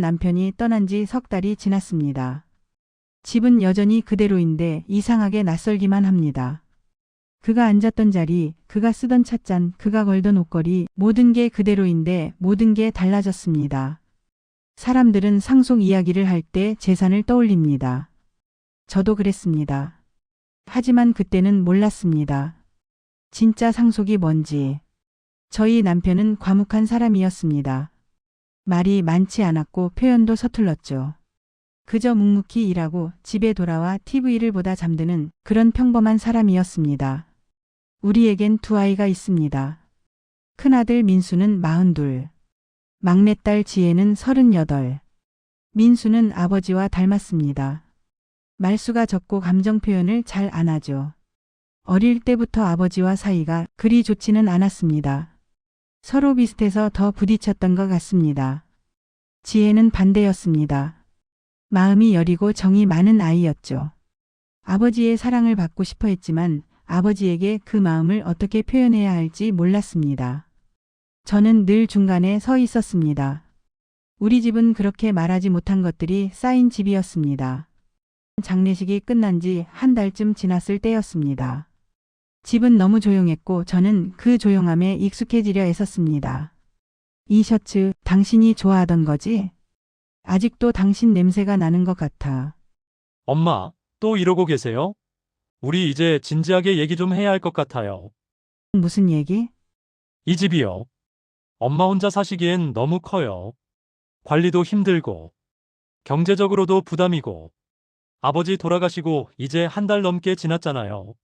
남편이 떠난 지 석 달이 지났습니다. 집은 여전히 그대로인데 이상하게 낯설기만 합니다. 그가 앉았던 자리, 그가 쓰던 찻잔, 그가 걸던 옷걸이, 모든 게 그대로인데 모든 게 달라졌습니다. 사람들은 상속 이야기를 할 때 재산을 떠올립니다. 저도 그랬습니다. 하지만 그때는 몰랐습니다. 진짜 상속이 뭔지. 저희 남편은 과묵한 사람이었습니다. 말이 많지 않았고 표현도 서툴렀죠. 그저 묵묵히 일하고 집에 돌아와 TV를 보다 잠드는 그런 평범한 사람이었습니다. 우리에겐 두 아이가 있습니다. 큰아들 민수는 42, 막내딸 지혜는 38. 민수는 아버지와 닮았습니다. 말수가 적고 감정 표현을 잘 안 하죠. 어릴 때부터 아버지와 사이가 그리 좋지는 않았습니다. 서로 비슷해서 더 부딪혔던 것 같습니다. 지혜는 반대였습니다. 마음이 여리고 정이 많은 아이였죠. 아버지의 사랑을 받고 싶어 했지만 아버지에게 그 마음을 어떻게 표현해야 할지 몰랐습니다. 저는 늘 중간에 서 있었습니다. 우리 집은 그렇게 말하지 못한 것들이 쌓인 집이었습니다. 장례식이 끝난 지 한 달쯤 지났을 때였습니다. 집은 너무 조용했고 저는 그 조용함에 익숙해지려 애썼습니다. 이 셔츠 당신이 좋아하던 거지? 아직도 당신 냄새가 나는 것 같아. 엄마, 또 이러고 계세요? 우리 이제 진지하게 얘기 좀 해야 할 것 같아요. 무슨 얘기? 이 집이요. 엄마 혼자 사시기엔 너무 커요. 관리도 힘들고, 경제적으로도 부담이고, 아버지 돌아가시고 이제 한 달 넘게 지났잖아요.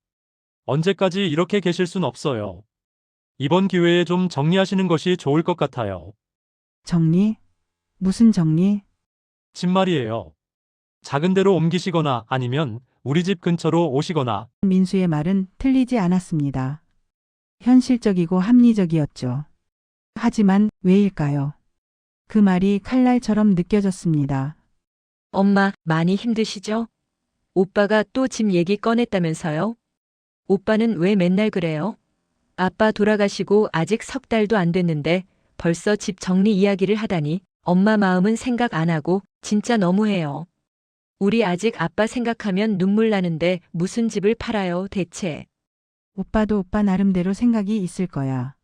언제까지 이렇게 계실 순 없어요. 이번 기회에 좀 정리하시는 것이 좋을 것 같아요. 정리? 무슨 정리? 집 말이에요. 작은 데로 옮기시거나 아니면 우리 집 근처로 오시거나. 민수의 말은 틀리지 않았습니다. 현실적이고 합리적이었죠. 하지만 왜일까요? 그 말이 칼날처럼 느껴졌습니다. 엄마, 많이 힘드시죠? 오빠가 또 집 얘기 꺼냈다면서요? 오빠는 왜 맨날 그래요? 아빠 돌아가시고 아직 석 달도 안 됐는데 벌써 집 정리 이야기를 하다니 엄마 마음은 생각 안 하고 진짜 너무해요. 우리 아직 아빠 생각하면 눈물 나는데 무슨 집을 팔아요, 대체? 오빠도 오빠 나름대로 생각이 있을 거야.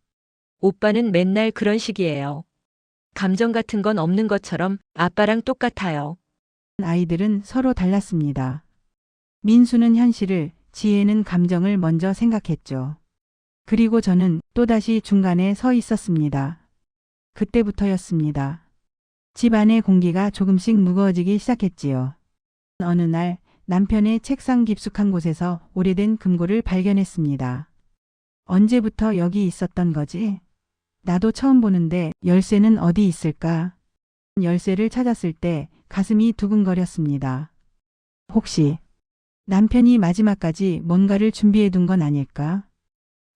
오빠는 맨날 그런 식이에요. 감정 같은 건 없는 것처럼 아빠랑 똑같아요. 아이들은 서로 달랐습니다. 민수는 현실을, 지혜는 감정을 먼저 생각했죠. 그리고 저는 또다시 중간에 서 있었습니다. 그때부터였습니다. 집 안의 공기가 조금씩 무거워지기 시작했지요. 어느 날 남편의 책상 깊숙한 곳에서 오래된 금고를 발견했습니다. 언제부터 여기 있었던 거지? 나도 처음 보는데 열쇠는 어디 있을까? 열쇠를 찾았을 때 가슴이 두근거렸습니다. 혹시 남편이 마지막까지 뭔가를 준비해 둔 건 아닐까?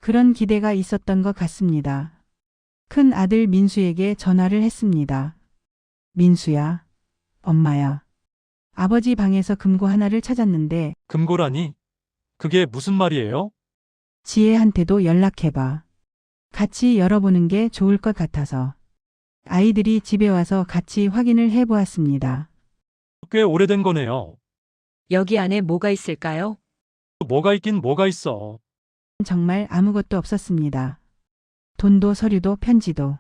그런 기대가 있었던 것 같습니다. 큰 아들 민수에게 전화를 했습니다. 민수야, 엄마야. 아버지 방에서 금고 하나를 찾았는데 금고라니? 그게 무슨 말이에요? 지혜한테도 연락해봐. 같이 열어보는 게 좋을 것 같아서. 아이들이 집에 와서 같이 확인을 해보았습니다. 꽤 오래된 거네요. 여기 안에 뭐가 있을까요? 뭐가 있긴 뭐가 있어. 정말 아무것도 없었습니다. 돈도 서류도 편지도.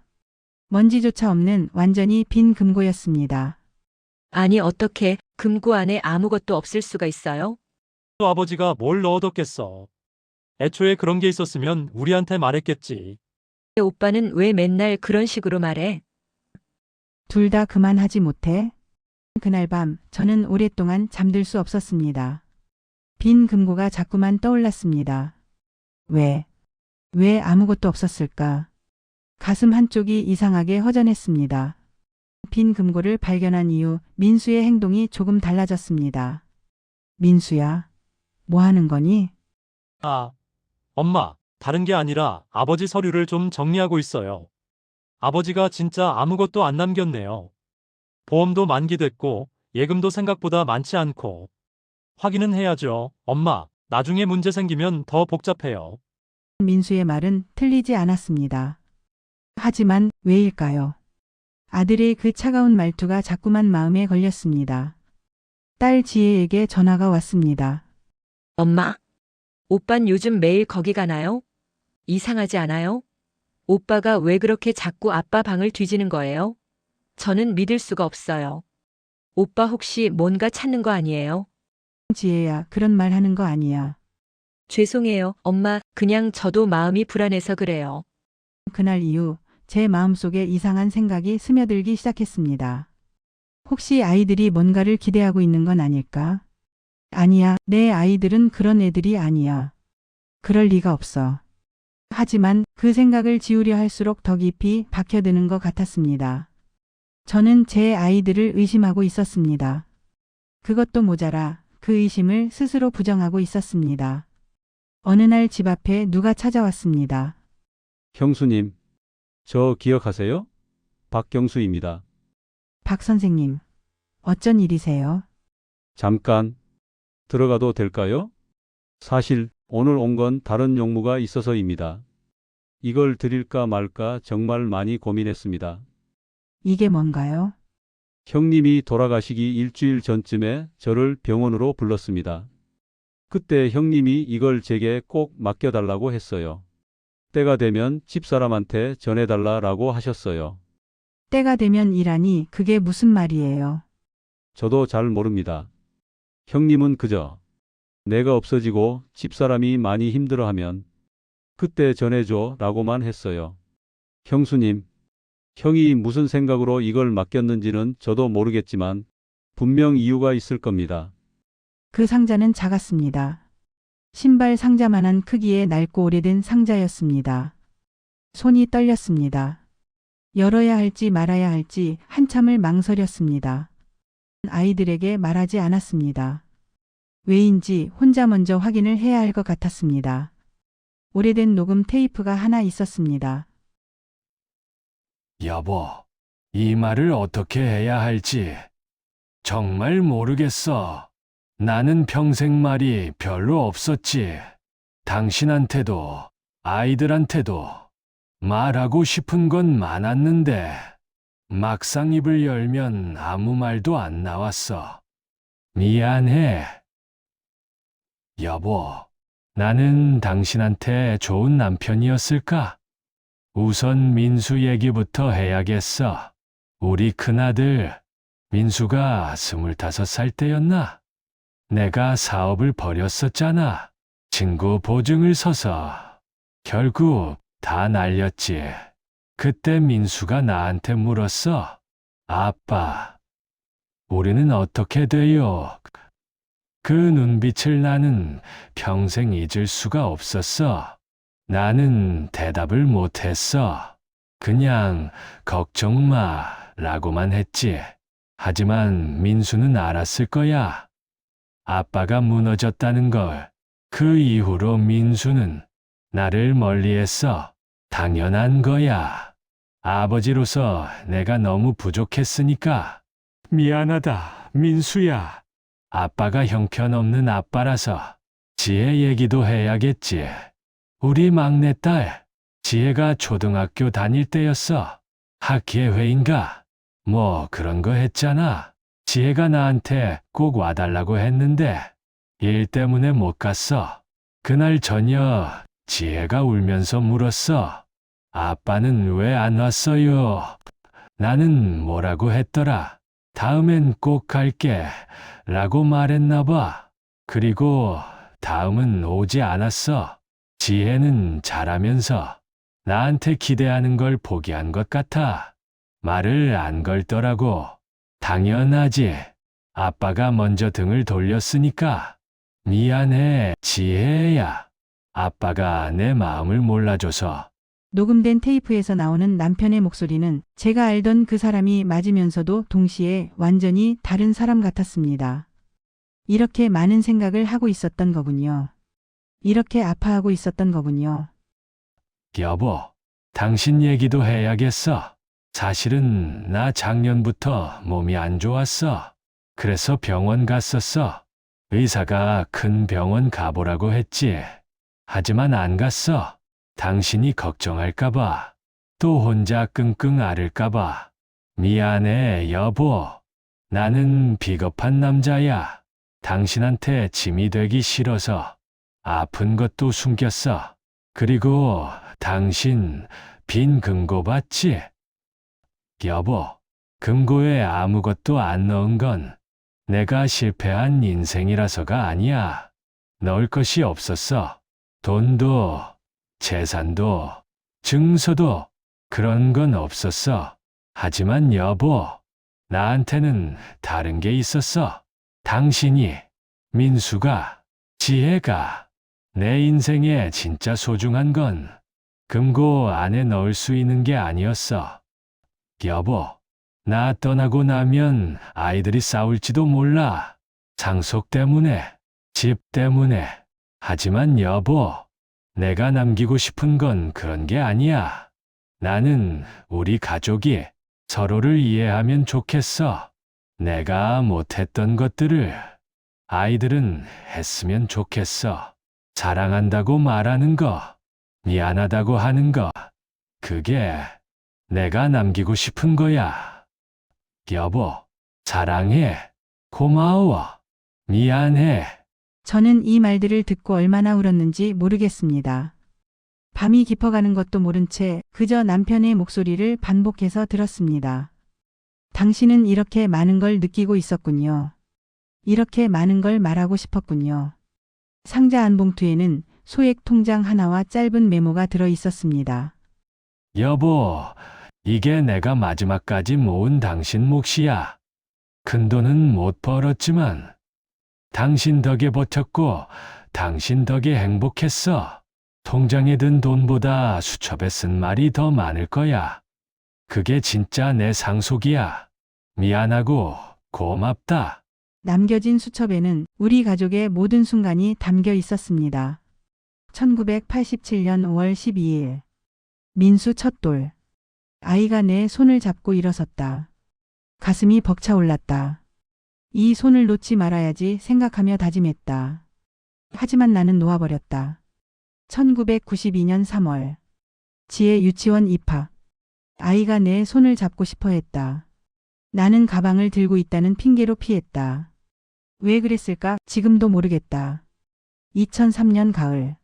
먼지조차 없는 완전히 빈 금고였습니다. 아니, 어떻게 금고 안에 아무것도 없을 수가 있어요? 또 아버지가 뭘 넣어뒀겠어. 애초에 그런 게 있었으면 우리한테 말했겠지. 오빠는 왜 맨날 그런 식으로 말해? 둘 다 그만하지 못해? 그날 밤 저는 오랫동안 잠들 수 없었습니다. 빈 금고가 자꾸만 떠올랐습니다. 왜 아무것도 없었을까? 가슴 한쪽이 이상하게 허전했습니다. 빈 금고를 발견한 이후 민수의 행동이 조금 달라졌습니다. 민수야, 뭐 하는 거니? 아, 엄마, 다른 게 아니라 아버지 서류를 좀 정리하고 있어요. 아버지가 진짜 아무것도 안 남겼네요. 보험도 만기됐고, 예금도 생각보다 많지 않고. 확인은 해야죠. 엄마, 나중에 문제 생기면 더 복잡해요. 민수의 말은 틀리지 않았습니다. 하지만 왜일까요? 아들의 그 차가운 말투가 자꾸만 마음에 걸렸습니다. 딸 지혜에게 전화가 왔습니다. 엄마, 오빤 요즘 매일 거기 가나요? 이상하지 않아요? 오빠가 왜 그렇게 자꾸 아빠 방을 뒤지는 거예요? 저는 믿을 수가 없어요. 오빠 혹시 뭔가 찾는 거 아니에요? 지혜야, 그런 말 하는 거 아니야. 죄송해요, 엄마. 그냥 저도 마음이 불안해서 그래요. 그날 이후 제 마음속에 이상한 생각이 스며들기 시작했습니다. 혹시 아이들이 뭔가를 기대하고 있는 건 아닐까? 아니야, 내 아이들은 그런 애들이 아니야. 그럴 리가 없어. 하지만 그 생각을 지우려 할수록 더 깊이 박혀드는 것 같았습니다. 저는 제 아이들을 의심하고 있었습니다. 그것도 모자라 그 의심을 스스로 부정하고 있었습니다. 어느 날 집 앞에 누가 찾아왔습니다. 형수님, 저 기억하세요? 박경수입니다. 박 선생님, 어쩐 일이세요? 잠깐 들어가도 될까요? 사실 오늘 온 건 다른 용무가 있어서입니다. 이걸 드릴까 말까 정말 많이 고민했습니다. 이게 뭔가요? 형님이 돌아가시기 일주일 전쯤에 저를 병원으로 불렀습니다. 그때 형님이 이걸 제게 꼭 맡겨달라고 했어요. 때가 되면 집사람한테 전해달라고 하셨어요. 때가 되면 일하니 그게 무슨 말이에요? 저도 잘 모릅니다. 형님은 그저 내가 없어지고 집사람이 많이 힘들어하면 그때 전해줘 라고만 했어요. 형수님, 형이 무슨 생각으로 이걸 맡겼는지는 저도 모르겠지만 분명 이유가 있을 겁니다. 그 상자는 작았습니다. 신발 상자만한 크기의 낡고 오래된 상자였습니다. 손이 떨렸습니다. 열어야 할지 말아야 할지 한참을 망설였습니다. 아이들에게 말하지 않았습니다. 왜인지 혼자 먼저 확인을 해야 할 것 같았습니다. 오래된 녹음 테이프가 하나 있었습니다. 여보, 이 말을 어떻게 해야 할지 정말 모르겠어. 나는 평생 말이 별로 없었지. 당신한테도 아이들한테도 말하고 싶은 건 많았는데 막상 입을 열면 아무 말도 안 나왔어. 미안해. 여보, 나는 당신한테 좋은 남편이었을까? 우선 민수 얘기부터 해야겠어. 우리 큰아들 민수가 25살 때였나? 내가 사업을 벌였었잖아. 친구 보증을 서서. 결국 다 날렸지. 그때 민수가 나한테 물었어. 아빠, 우리는 어떻게 돼요? 그 눈빛을 나는 평생 잊을 수가 없었어. 나는 대답을 못했어. 그냥 걱정 마 라고만 했지. 하지만 민수는 알았을 거야. 아빠가 무너졌다는 걸. 그 이후로 민수는 나를 멀리했어. 당연한 거야. 아버지로서 내가 너무 부족했으니까. 미안하다, 민수야. 아빠가 형편없는 아빠라서 지혜 얘기도 해야겠지. 우리 막내딸, 지혜가 초등학교 다닐 때였어. 학예회인가? 뭐 그런 거 했잖아. 지혜가 나한테 꼭 와달라고 했는데 일 때문에 못 갔어. 그날 저녁 지혜가 울면서 물었어. 아빠는 왜 안 왔어요? 나는 뭐라고 했더라. 다음엔 꼭 갈게 라고 말했나 봐. 그리고 다음은 오지 않았어. 지혜는 잘하면서 나한테 기대하는 걸 포기한 것 같아. 말을 안 걸더라고. 당연하지. 아빠가 먼저 등을 돌렸으니까. 미안해, 지혜야. 아빠가 내 마음을 몰라줘서. 녹음된 테이프에서 나오는 남편의 목소리는 제가 알던 그 사람이 맞으면서도 동시에 완전히 다른 사람 같았습니다. 이렇게 많은 생각을 하고 있었던 거군요. 이렇게 아파하고 있었던 거군요. 여보, 당신 얘기도 해야겠어. 사실은 나 작년부터 몸이 안 좋았어. 그래서 병원 갔었어. 의사가 큰 병원 가보라고 했지. 하지만 안 갔어. 당신이 걱정할까봐. 또 혼자 끙끙 앓을까봐. 미안해, 여보. 나는 비겁한 남자야. 당신한테 짐이 되기 싫어서 아픈 것도 숨겼어. 그리고 당신 빈 금고 봤지? 여보, 금고에 아무것도 안 넣은 건 내가 실패한 인생이라서가 아니야. 넣을 것이 없었어. 돈도, 재산도, 증서도 그런 건 없었어. 하지만 여보, 나한테는 다른 게 있었어. 당신이, 민수가, 지혜가, 내 인생에 진짜 소중한 건 금고 안에 넣을 수 있는 게 아니었어. 여보, 나 떠나고 나면 아이들이 싸울지도 몰라. 상속 때문에, 집 때문에. 하지만 여보, 내가 남기고 싶은 건 그런 게 아니야. 나는 우리 가족이 서로를 이해하면 좋겠어. 내가 못했던 것들을 아이들은 했으면 좋겠어. 사랑한다고 말하는 거, 미안하다고 하는 거, 그게 내가 남기고 싶은 거야. 여보, 사랑해. 고마워. 미안해. 저는 이 말들을 듣고 얼마나 울었는지 모르겠습니다. 밤이 깊어가는 것도 모른 채 그저 남편의 목소리를 반복해서 들었습니다. 당신은 이렇게 많은 걸 느끼고 있었군요. 이렇게 많은 걸 말하고 싶었군요. 상자 안 봉투에는 소액 통장 하나와 짧은 메모가 들어 있었습니다. 여보, 이게 내가 마지막까지 모은 당신 몫이야. 큰 돈은 못 벌었지만 당신 덕에 버텼고 당신 덕에 행복했어. 통장에 든 돈보다 수첩에 쓴 말이 더 많을 거야. 그게 진짜 내 상속이야. 미안하고 고맙다. 남겨진 수첩에는 우리 가족의 모든 순간이 담겨 있었습니다. 1987년 5월 12일. 민수 첫 돌. 아이가 내 손을 잡고 일어섰다. 가슴이 벅차올랐다. 이 손을 놓지 말아야지 생각하며 다짐했다. 하지만 나는 놓아버렸다. 1992년 3월. 지혜 유치원 입학. 아이가 내 손을 잡고 싶어 했다. 나는 가방을 들고 있다는 핑계로 피했다. 왜 그랬을까? 지금도 모르겠다. 2003년 가을.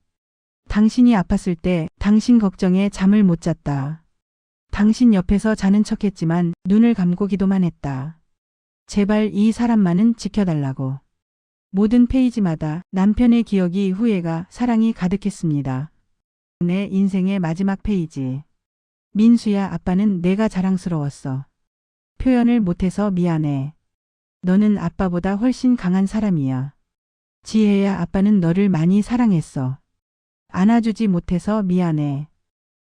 당신이 아팠을 때 당신 걱정에 잠을 못 잤다. 당신 옆에서 자는 척했지만 눈을 감고 기도만 했다. 제발 이 사람만은 지켜달라고. 모든 페이지마다 남편의 기억이, 후회가, 사랑이 가득했습니다. 내 인생의 마지막 페이지. 민수야, 아빠는 내가 자랑스러웠어. 표현을 못해서 미안해. 너는 아빠보다 훨씬 강한 사람이야. 지혜야, 아빠는 너를 많이 사랑했어. 안아주지 못해서 미안해.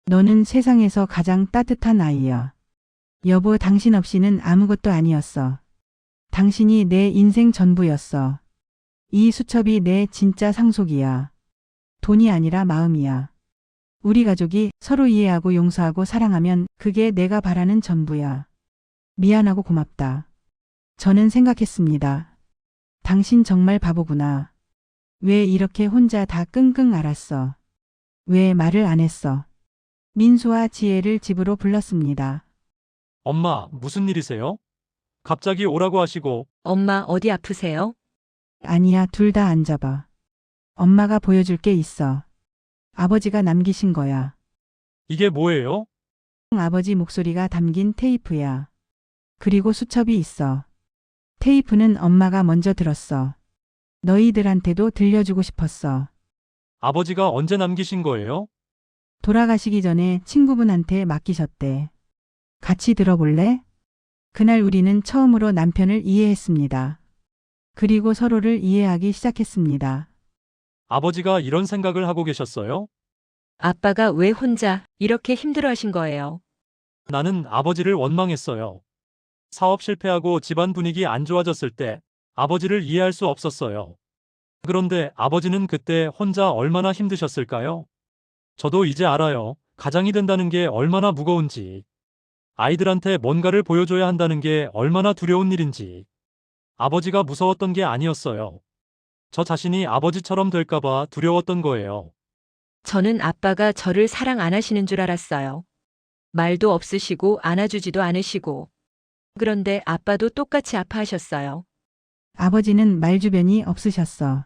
너는 세상에서 가장 따뜻한 아이야. 여보, 당신 없이는 아무것도 아니었어. 당신이 내 인생 전부였어. 이 수첩이 내 진짜 상속이야. 돈이 아니라 마음이야. 우리 가족이 서로 이해하고 용서하고 사랑하면 그게 내가 바라는 전부야. 미안하고 고맙다. 저는 생각했습니다. 당신 정말 바보구나. 왜 이렇게 혼자 다 끙끙 앓았어? 왜 말을 안 했어? 민수와 지혜를 집으로 불렀습니다. 엄마, 무슨 일이세요? 갑자기 오라고 하시고, 엄마 어디 아프세요? 아니야, 둘 다 앉아봐. 엄마가 보여줄 게 있어. 아버지가 남기신 거야. 이게 뭐예요? 아버지 목소리가 담긴 테이프야. 그리고 수첩이 있어. 테이프는 엄마가 먼저 들었어. 너희들한테도 들려주고 싶었어. 아버지가 언제 남기신 거예요? 돌아가시기 전에 친구분한테 맡기셨대. 같이 들어볼래? 그날 우리는 처음으로 남편을 이해했습니다. 그리고 서로를 이해하기 시작했습니다. 아버지가 이런 생각을 하고 계셨어요? 아빠가 왜 혼자 이렇게 힘들어 하신 거예요? 나는 아버지를 원망했어요. 사업 실패하고 집안 분위기 안 좋아졌을 때 아버지를 이해할 수 없었어요. 그런데 아버지는 그때 혼자 얼마나 힘드셨을까요? 저도 이제 알아요. 가장이 된다는 게 얼마나 무거운지. 아이들한테 뭔가를 보여줘야 한다는 게 얼마나 두려운 일인지. 아버지가 무서웠던 게 아니었어요. 저 자신이 아버지처럼 될까봐 두려웠던 거예요. 저는 아빠가 저를 사랑 안 하시는 줄 알았어요. 말도 없으시고 안아주지도 않으시고 그런데 아빠도 똑같이 아파하셨어요. 아버지는 말주변이 없으셨어.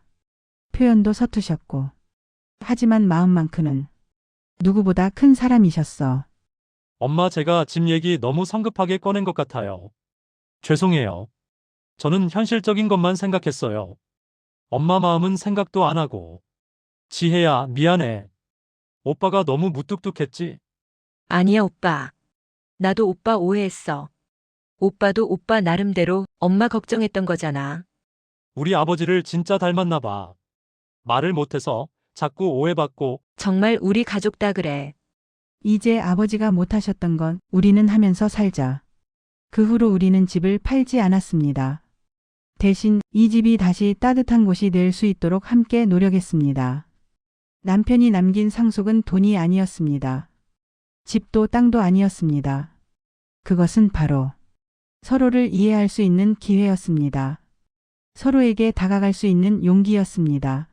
표현도 서투셨고. 하지만 마음만큼은 누구보다 큰 사람이셨어. 엄마, 제가 집 얘기 너무 성급하게 꺼낸 것 같아요. 죄송해요. 저는 현실적인 것만 생각했어요. 엄마 마음은 생각도 안 하고. 지혜야, 미안해. 오빠가 너무 무뚝뚝했지? 아니야, 오빠. 나도 오빠 오해했어. 오빠도 오빠 나름대로 엄마 걱정했던 거잖아. 우리 아버지를 진짜 닮았나 봐. 말을 못해서 자꾸 오해받고. 정말 우리 가족 다 그래. 이제 아버지가 못하셨던 건 우리는 하면서 살자. 그 후로 우리는 집을 팔지 않았습니다. 대신 이 집이 다시 따뜻한 곳이 될 수 있도록 함께 노력했습니다. 남편이 남긴 상속은 돈이 아니었습니다. 집도 땅도 아니었습니다. 그것은 바로 서로를 이해할 수 있는 기회였습니다. 서로에게 다가갈 수 있는 용기였습니다.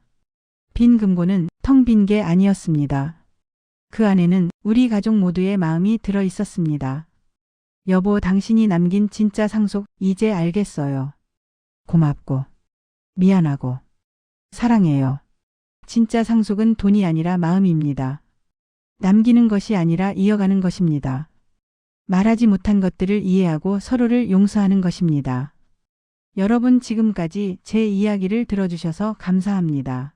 빈 금고는 텅 빈 게 아니었습니다. 그 안에는 우리 가족 모두의 마음이 들어 있었습니다. 여보, 당신이 남긴 진짜 상속 이제 알겠어요. 고맙고 미안하고 사랑해요. 진짜 상속은 돈이 아니라 마음입니다. 남기는 것이 아니라 이어가는 것입니다. 말하지 못한 것들을 이해하고 서로를 용서하는 것입니다. 여러분, 지금까지 제 이야기를 들어주셔서 감사합니다.